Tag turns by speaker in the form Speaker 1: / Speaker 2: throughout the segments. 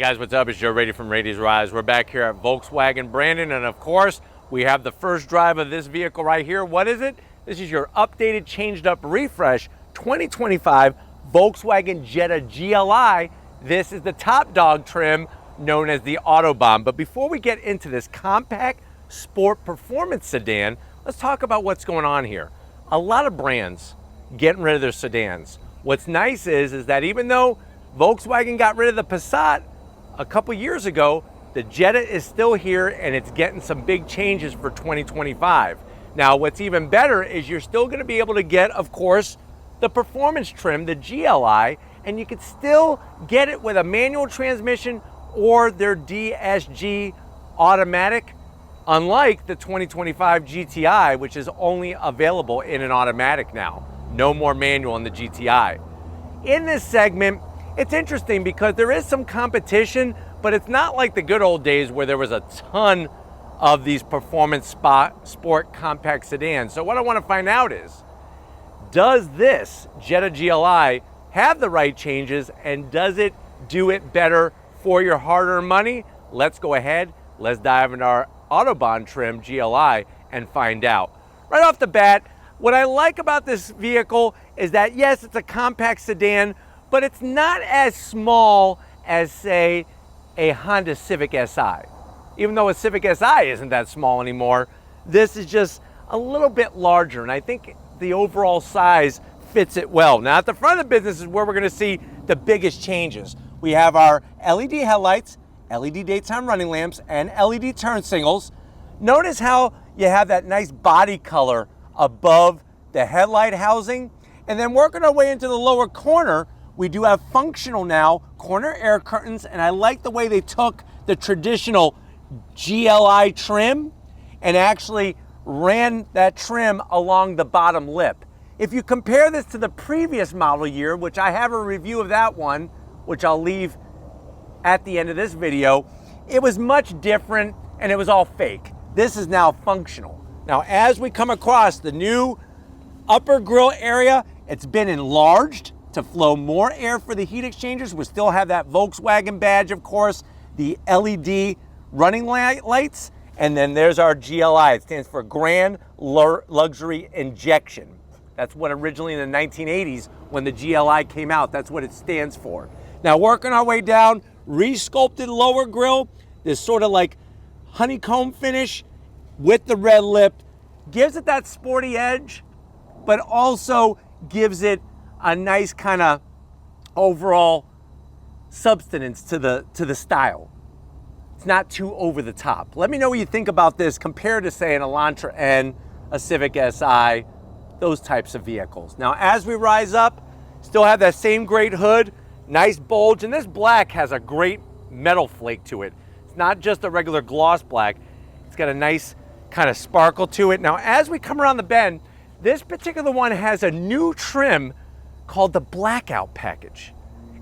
Speaker 1: guys, what's up? It's Joe Rady from Rady's Rise. We're back here at Volkswagen Brandon, and of course, we have the first drive of this vehicle right here. What is it? This is your updated, changed up refresh 2025 Volkswagen Jetta GLI. This is the top dog trim known as the Autobahn. But before we get into this compact sport performance sedan, let's talk about what's going on here. A lot of brands getting rid of their sedans. What's nice is that even though Volkswagen got rid of the Passat a couple years ago, the Jetta is still here and it's getting some big changes for 2025. Now, what's even better is you're still going to be able to get, of course, the performance trim, the GLI, and you can still get it with a manual transmission or their DSG automatic, unlike the 2025 GTI, which is only available in an automatic now. No more manual in the GTI. In this segment, it's interesting because there is some competition, but it's not like the good old days where there was a ton of these performance sport compact sedans. So what I want to find out is, does this Jetta GLI have the right changes, and does it do it better for your hard-earned money? Let's go ahead, let's dive into our Autobahn trim GLI and find out. Right off the bat, what I like about this vehicle is that yes, it's a compact sedan, but it's not as small as, say, a Honda Civic Si. Even though a Civic Si isn't that small anymore, this is just a little bit larger, and I think the overall size fits it well. Now, at the front of the business is where we're gonna see the biggest changes. We have our LED headlights, LED daytime running lamps, and LED turn signals. Notice how you have that nice body color above the headlight housing. And then working our way into the lower corner, we do have functional now corner air curtains, and I like the way they took the traditional GLI trim and actually ran that trim along the bottom lip. If you compare this to the previous model year, which I have a review of that one, which I'll leave at the end of this video, it was much different and it was all fake. This is now functional. Now, as we come across the new upper grille area, it's been enlarged to flow more air for the heat exchangers. We still have that Volkswagen badge, of course, the LED running lights, and then there's our GLI. It stands for Grand Luxury Injection. That's what originally in the 1980s, when the GLI came out, that's what it stands for. Now, working our way down, re-sculpted lower grille, this sort of like honeycomb finish with the red lip, gives it that sporty edge, but also gives it a nice kind of overall substance to the style. It's not too over the top. Let me know what you think about this compared to, say, an Elantra N, a Civic Si, those types of vehicles. Now, as we rise up, still have that same great hood, nice bulge, and this black has a great metal flake to it. It's not just a regular gloss black. It's got a nice kind of sparkle to it. Now, as we come around the bend, this particular one has a new trim called the Blackout package,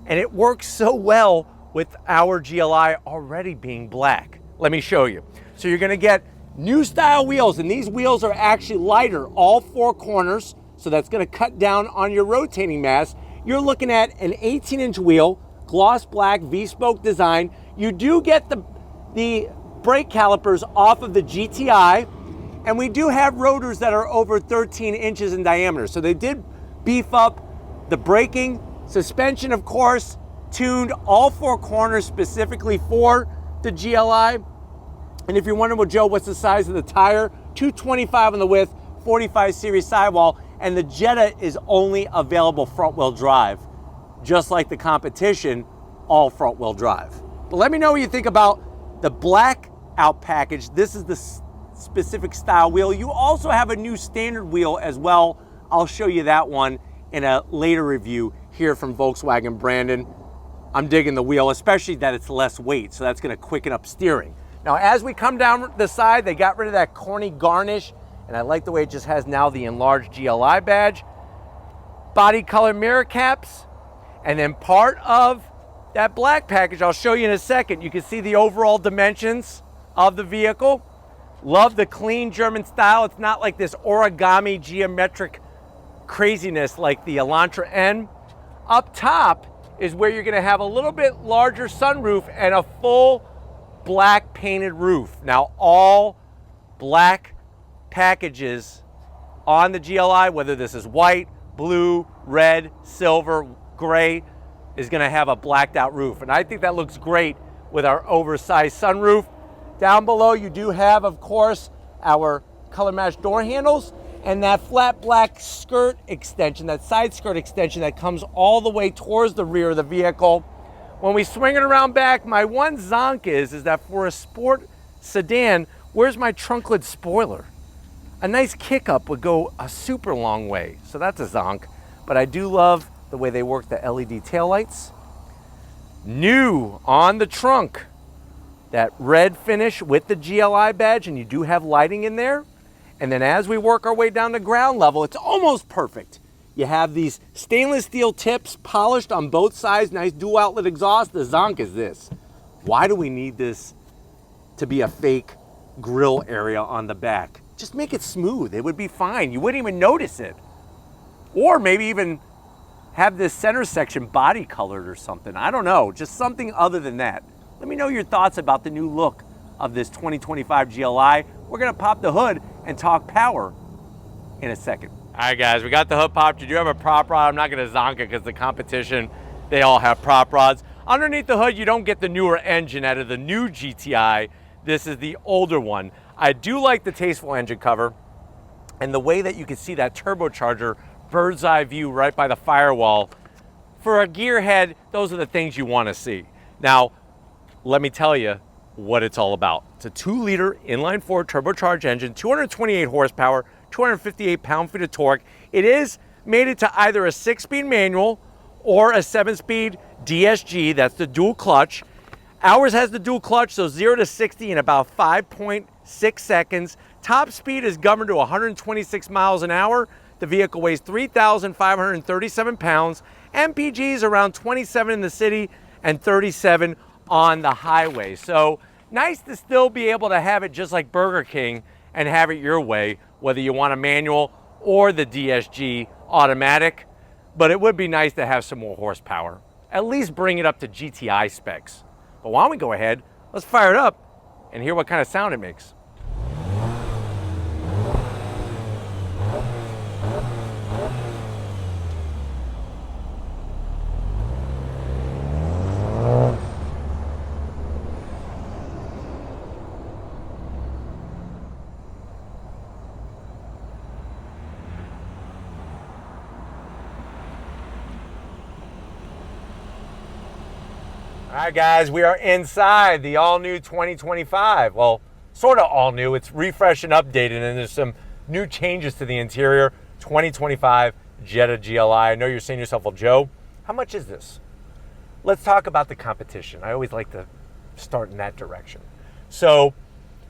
Speaker 1: and it works so well with our GLI already being black. Let me show you. So you're gonna get new style wheels, and these wheels are actually lighter, all four corners, so that's gonna cut down on your rotating mass. You're looking at an 18-inch wheel, gloss black V-spoke design. You do get the brake calipers off of the GTI, and we do have rotors that are over 13 inches in diameter. So they did beef up the braking, suspension, of course, tuned all four corners specifically for the GLI. And if you're wondering, well, Joe, what's the size of the tire? 225 on the width, 45 series sidewall, and the Jetta is only available front-wheel drive, just like the competition, all front-wheel drive. But let me know what you think about the Blackout package. This is the specific style wheel. You also have a new standard wheel as well. I'll show you that one in a later review here from Volkswagen Brandon. I'm digging the wheel, especially that it's less weight, so that's gonna quicken up steering. Now, as we come down the side, they got rid of that corny garnish, and I like the way it just has now the enlarged GLI badge. Body color mirror caps, and then part of that black package, I'll show you in a second. You can see the overall dimensions of the vehicle. Love the clean German style. It's not like this origami geometric craziness like the Elantra N. Up top is where you're gonna have a little bit larger sunroof and a full black painted roof. Now, all black packages on the GLI, whether this is white, blue, red, silver, gray, is gonna have a blacked out roof. And I think that looks great with our oversized sunroof. Down below, you do have, of course, our color matched door handles and that flat black skirt extension, that side skirt extension that comes all the way towards the rear of the vehicle. When we swing it around back, my one zonk is that for a sport sedan, where's my trunk lid spoiler? A nice kick up would go a super long way. So that's a zonk. But I do love the way they work the LED taillights. New on the trunk, that red finish with the GLI badge, and you do have lighting in there. And then as we work our way down to ground level, it's almost perfect. You have these stainless steel tips polished on both sides, nice dual outlet exhaust. The zonk is this. Why do we need this to be a fake grill area on the back? Just make it smooth, it would be fine. You wouldn't even notice it. Or maybe even have this center section body colored or something. I don't know, just something other than that. Let me know your thoughts about the new look of this 2025 GLI. We're gonna pop the hood and talk power in a second. All right, guys, we got the hood popped. You do have a prop rod. I'm not gonna zonk it because the competition, they all have prop rods. Underneath the hood, you don't get the newer engine out of the new GTI. This is the older one. I do like the tasteful engine cover and the way that you can see that turbocharger bird's eye view right by the firewall. For a gearhead, those are the things you wanna see. Now, let me tell you what it's all about. It's a 2-liter inline-4 turbocharged engine, 228 horsepower, 258 pound-feet of torque. It is mated to either a 6-speed manual or a 7-speed DSG, that's the dual clutch. Ours has the dual clutch, so 0 to 60 in about 5.6 seconds. Top speed is governed to 126 miles an hour. The vehicle weighs 3,537 pounds. MPG is around 27 in the city and 37 on the highway. So nice to still be able to have it just like Burger King and have it your way, whether you want a manual or the DSG automatic. But it would be nice to have some more horsepower. At least bring it up to GTI specs. But why don't we go ahead, let's fire it up and hear what kind of sound it makes. All right, guys, we are inside the all-new 2025. Well, sort of all new. It's refreshed and updated, and there's some new changes to the interior. 2025 Jetta GLI. I know you're saying to yourself, well, Joe, how much is this? Let's talk about the competition. I always like to start in that direction. So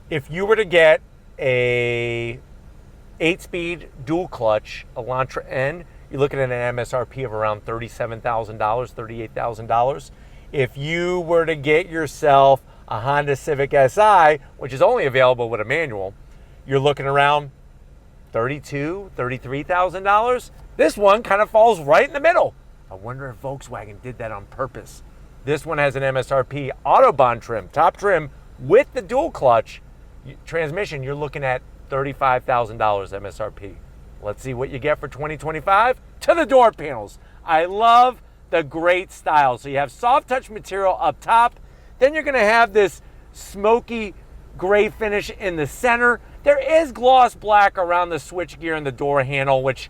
Speaker 1: if you were to get a 8-speed dual clutch Elantra N, you're looking at an MSRP of around $37,000, $38,000. If you were to get yourself a Honda Civic Si, which is only available with a manual, you're looking around $32,000, $33,000. This one kind of falls right in the middle. I wonder if Volkswagen did that on purpose. This one has an MSRP Autobahn trim, top trim with the dual clutch transmission. You're looking at $35,000 MSRP. Let's see what you get for 2025. To the door panels. I love the great style. So you have soft touch material up top. Then you're gonna have this smoky gray finish in the center. There is gloss black around the switchgear and the door handle, which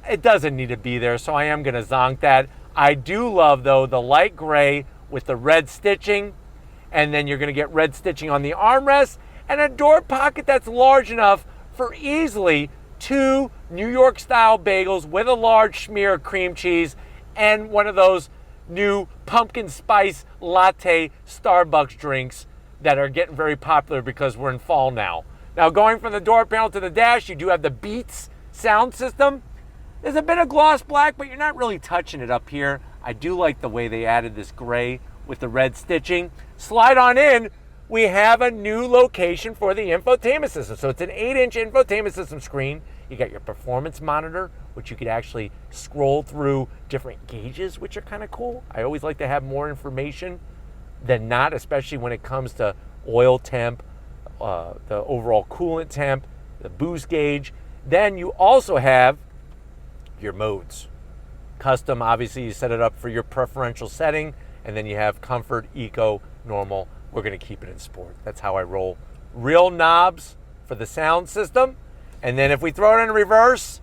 Speaker 1: it doesn't need to be there, so I am gonna zonk that. I do love, though, the light gray with the red stitching, and then you're gonna get red stitching on the armrest and a door pocket that's large enough for easily 2 New York style bagels with a large smear of cream cheese and one of those new pumpkin spice latte Starbucks drinks that are getting very popular because we're in fall now. Now, going from the door panel to the dash, you do have the Beats sound system. There's a bit of gloss black, but you're not really touching it up here. I do like the way they added this gray with the red stitching. Slide on in, we have a new location for the infotainment system. So it's an 8-inch infotainment system screen. You got your performance monitor, which you could actually scroll through different gauges, which are kind of cool. I always like to have more information than not, especially when it comes to oil temp, the overall coolant temp, the boost gauge. Then you also have your modes. Custom, obviously you set it up for your preferential setting, and then you have comfort, eco, normal. We're gonna keep it in sport. That's how I roll. Real knobs for the sound system. And then if we throw it in reverse,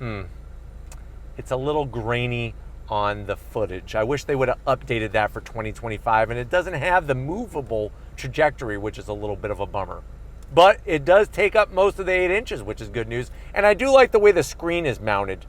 Speaker 1: it's a little grainy on the footage. I wish they would have updated that for 2025, and it doesn't have the movable trajectory, which is a little bit of a bummer. But it does take up most of the 8 inches, which is good news. And I do like the way the screen is mounted.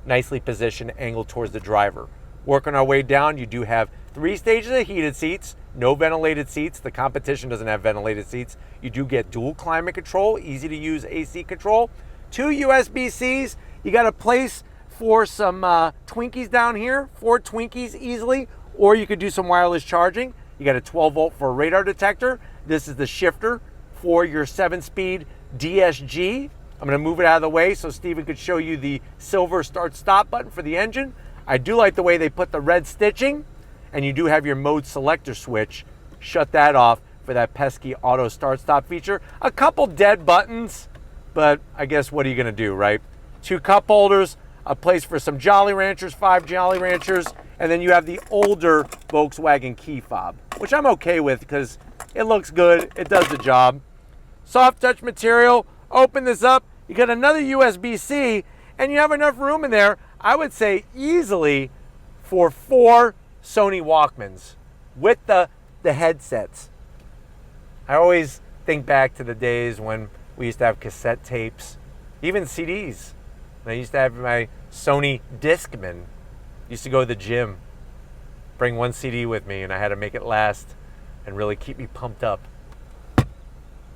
Speaker 1: Nicely positioned, angled towards the driver. Working our way down, you do have 3 stages of heated seats, no ventilated seats. The competition doesn't have ventilated seats. You do get dual climate control, easy to use AC control. 2 USB-Cs. You got a place for some Twinkies down here, 4 Twinkies easily, or you could do some wireless charging. You got a 12 volt for a radar detector. This is the shifter for your 7-speed DSG. I'm gonna move it out of the way so Steven could show you the silver start stop button for the engine. I do like the way they put the red stitching, and you do have your mode selector switch. Shut that off for that pesky auto start stop feature. A couple dead buttons, but I guess what are you gonna do, right? 2 cup holders, a place for some Jolly Ranchers, 5 Jolly Ranchers, and then you have the older Volkswagen key fob, which I'm okay with because it looks good, it does the job. Soft touch material, open this up, you got another USB-C, and you have enough room in there, I would say easily, for 4 Sony Walkmans with the headsets. I always think back to the days when we used to have cassette tapes, even CDs. I used to have my Sony Discman. Used to go to the gym, bring 1 CD with me, and I had to make it last and really keep me pumped up.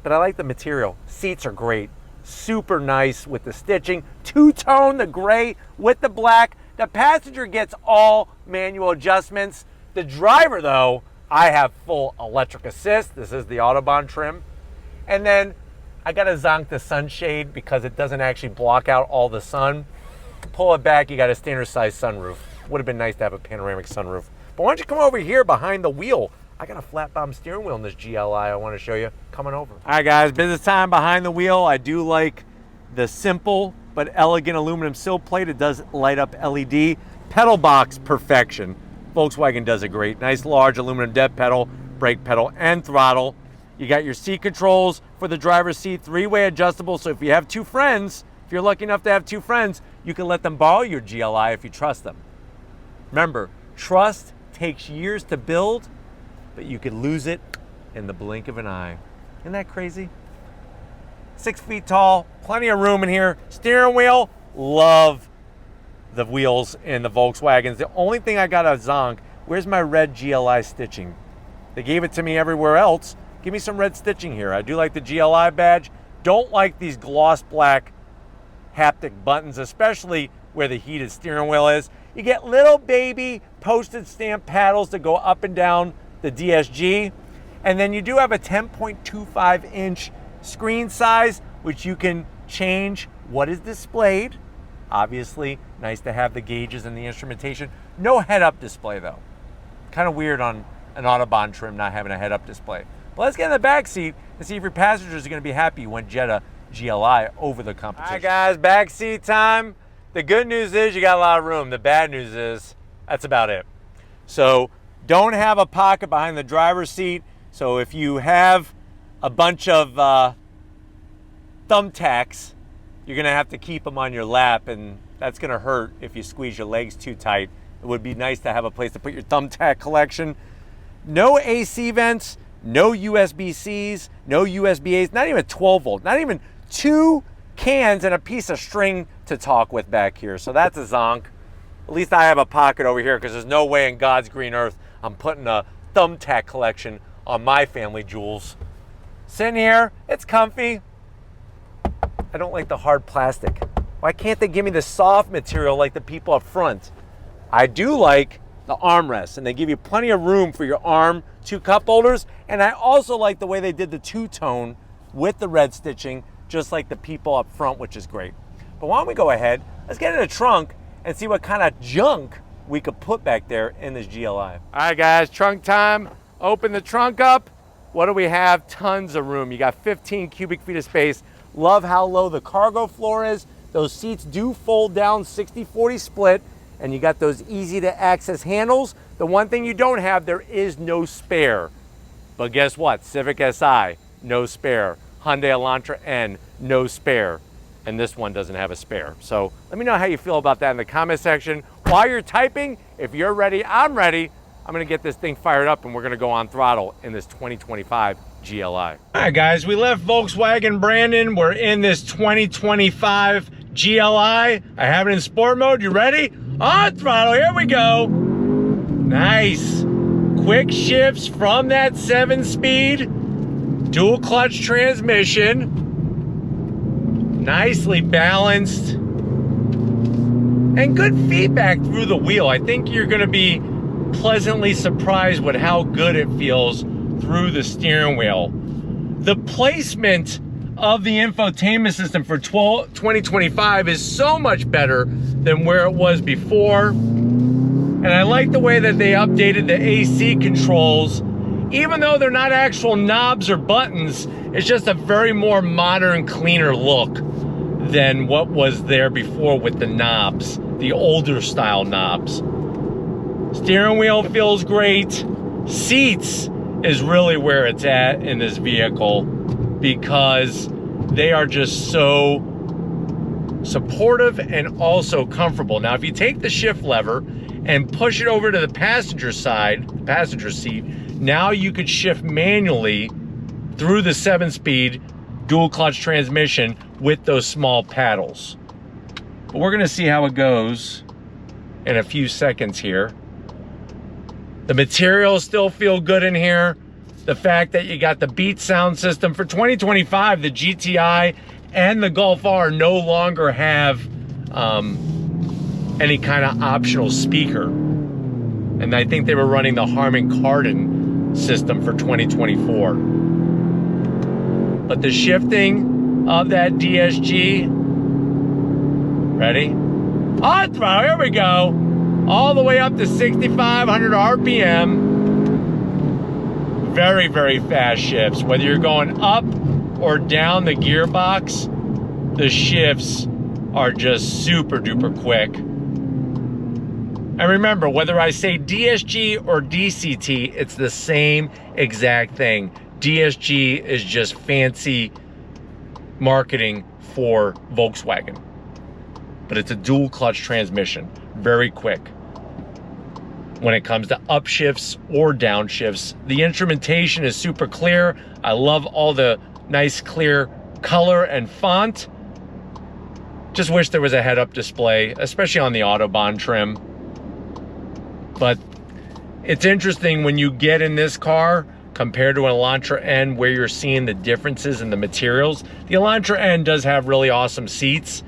Speaker 1: But I like the material. Seats are great. Super nice with the stitching. 2-tone, the gray with the black. The passenger gets all manual adjustments. The driver, though, I have full electric assist. This is the Autobahn trim. And then I got to zonk the sunshade because it doesn't actually block out all the sun. Pull it back, you got a standard size sunroof. Would have been nice to have a panoramic sunroof. But why don't you come over here behind the wheel? I got a flat bottom steering wheel in this GLI I want to show you. Coming over. All right, guys, business time behind the wheel. I do like the simple but elegant aluminum sill plate. It does light up LED. Pedal box perfection. Volkswagen does it great. Nice large aluminum dead pedal, brake pedal, and throttle. You got your seat controls for the driver's seat, 3-way adjustable. So if you have 2 friends, if you're lucky enough to have 2 friends, you can let them borrow your GLI if you trust them. Remember, trust takes years to build, but you could lose it in the blink of an eye. Isn't that crazy? 6 feet tall, plenty of room in here. Steering wheel, love the wheels in the Volkswagens. The only thing I got a zonk, where's my red GLI stitching? They gave it to me everywhere else. Give me some red stitching here. I do like the GLI badge. Don't like these gloss black haptic buttons, especially where the heated steering wheel is. You get little baby postage stamp paddles that go up and down the DSG. And then you do have a 10.25 inch screen size, which you can change what is displayed. Obviously, nice to have the gauges and the instrumentation. No head-up display, though. Kind of weird on an Autobahn trim not having a head-up display. But let's get in the back seat and see if your passengers are going to be happy you went Jetta GLI over the competition. All right, guys, back seat time. The good news is you got a lot of room. The bad news is that's about it. So don't have a pocket behind the driver's seat. So if you have a bunch of thumbtacks, you're gonna have to keep them on your lap, and that's gonna hurt if you squeeze your legs too tight. It would be nice to have a place to put your thumbtack collection. No AC vents, no USB-Cs, no USB-As, not even 12 volt, not even 2 cans and a piece of string to talk with back here. So that's a zonk. At least I have a pocket over here because there's no way in God's green earth I'm putting a thumbtack collection on my family jewels. Sitting here, it's comfy. I don't like the hard plastic. Why can't they give me the soft material like the people up front? I do like the armrests, and they give you plenty of room for your arm, 2 cup holders, and I also like the way they did the 2-tone with the red stitching. just like the people up front, which is great. But why don't we go ahead, let's get in the trunk and see what kind of junk we could put back there in this GLI. All right, guys, trunk time. Open the trunk up. What do we have? Tons of room. You got 15 cubic feet of space. Love how low the cargo floor is. Those seats do fold down 60-40 split, and you got those easy to access handles. The one thing you don't have, there is no spare. But guess what? Civic Si, no spare. Hyundai Elantra N, no spare. And this one doesn't have a spare. So let me know how you feel about that in the comment section. While you're typing, if you're ready, I'm ready. I'm gonna get this thing fired up and we're gonna go on throttle in this 2025 GLI. All right, guys, we left Volkswagen Brandon. We're in this 2025 GLI. I have it in sport mode. You ready? On throttle, here we go. Nice. Quick shifts from that 7-speed. Dual clutch transmission. Nicely balanced. And good feedback through the wheel. I think you're gonna be pleasantly surprised with how good it feels through the steering wheel. The placement of the infotainment system for 2025 is so much better than where it was before. And I like the way that they updated the AC controls. Even though they're not actual knobs or buttons, it's just a very more modern, cleaner look than what was there before with the knobs, the older style knobs. Steering wheel feels great. Seats is really where it's at in this vehicle because they are just so supportive and also comfortable. Now, if you take the shift lever and push it over to the passenger side, the passenger seat, now you could shift manually through the 7-speed dual clutch transmission with those small paddles. But we're gonna see how it goes in a few seconds here. The materials still feel good in here. The fact that you got the Beat sound system for 2025, the GTI and the Golf R no longer have any kind of optional speaker. And I think they were running the Harman Kardon system for 2024. But the shifting of that DSG, ready? On throttle, here we go. All the way up to 6,500 RPM. Very, very fast shifts. Whether you're going up or down the gearbox, the shifts are just super duper quick. And remember, whether I say DSG or DCT, it's the same exact thing. DSG is just fancy marketing for Volkswagen. But it's a dual clutch transmission, very quick. When it comes to upshifts or downshifts, the instrumentation is super clear. I love all the nice clear color and font. Just wish there was a head-up display, especially on the Autobahn trim. But it's interesting when you get in this car compared to an Elantra N where you're seeing the differences in the materials. The Elantra N does have really awesome seats,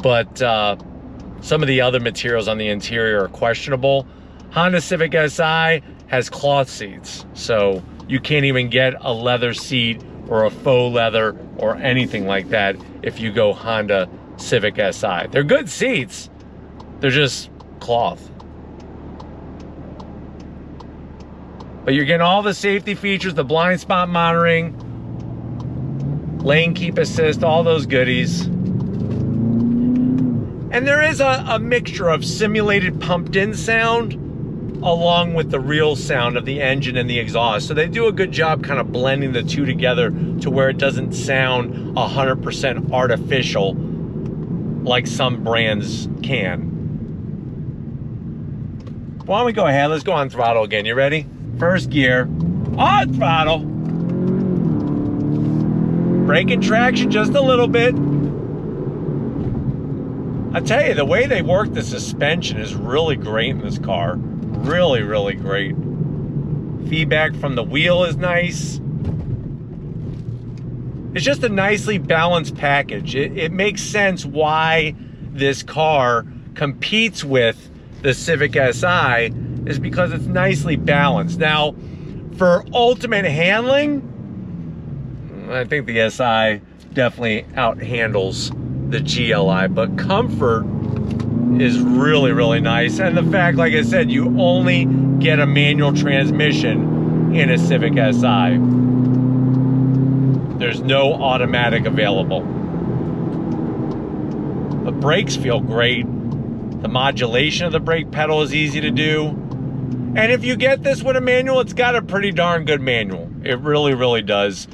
Speaker 1: but some of the other materials on the interior are questionable. Honda Civic Si has cloth seats, so you can't even get a leather seat or a faux leather or anything like that if you go Honda Civic Si. They're good seats, they're just cloth. But you're getting all the safety features, the blind spot monitoring, lane keep assist, all those goodies. And there is a mixture of simulated pumped-in sound along with the real sound of the engine and the exhaust. So they do a good job kind of blending the two together to where it doesn't sound 100% artificial like some brands can. Why don't we go ahead, let's go on throttle again. You ready? First gear, on throttle. Braking traction just a little bit. I tell you, the way they work the suspension is really great in this car. Really, really great. Feedback from the wheel is nice. It's just a nicely balanced package. It makes sense why this car competes with the Civic Si is because it's nicely balanced. Now, for ultimate handling, I think the Si definitely out-handles the GLI, but comfort is really, really nice. And the fact, like I said, you only get a manual transmission in a Civic Si. There's no automatic available. The brakes feel great. The modulation of the brake pedal is easy to do. And if you get this with a manual, it's got a pretty darn good manual. It really, really does.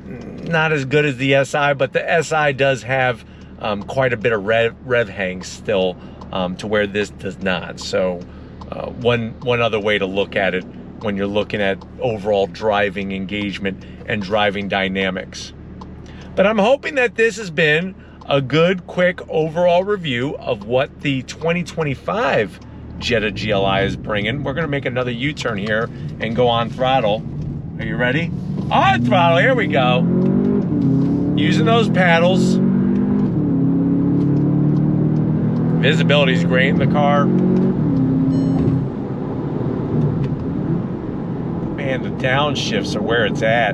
Speaker 1: Not as good as the SI, but the SI does have quite a bit of rev hang still, to where this does not. So one other way to look at it when you're looking at overall driving engagement and driving dynamics. But I'm hoping that this has been a good, quick overall review of what the 2025 Jetta GLI is bringing. We're gonna make another U-turn here and go on throttle. Are you ready? On throttle, here we go. Using those paddles. Visibility is great in the car. Man, the downshifts are where it's at.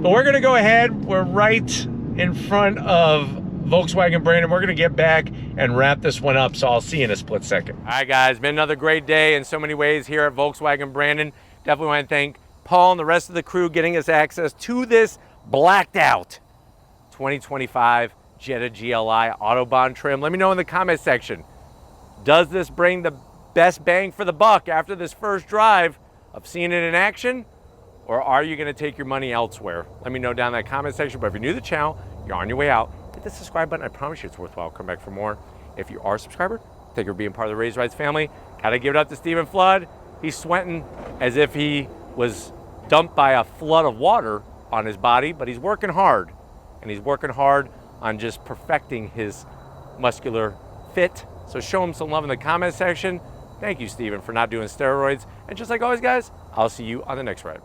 Speaker 1: But we're gonna go ahead. We're right in front of Volkswagen Brandon. We're gonna get back and wrap this one up, so I'll see you in a split second. All right, guys, been another great day in so many ways here at Volkswagen Brandon. Definitely want to thank Paul and the rest of the crew getting us access to this blacked out 2025 Jetta GLI Autobahn trim. Let me know in the comment section, does this bring the best bang for the buck after this first drive of seeing it in action? Or are you gonna take your money elsewhere? Let me know down in that comment section. But if you're new to the channel, you're on your way out, hit the subscribe button. I promise you it's worthwhile. Come back for more. If you are a subscriber, thank you for being part of the Raised Rides family. Gotta give it up to Stephen Flood. He's sweating as if he was dumped by a flood of water on his body, but he's working hard. And he's working hard on just perfecting his muscular fit. So show him some love in the comment section. Thank you, Stephen, for not doing steroids. And just like always, guys, I'll see you on the next ride.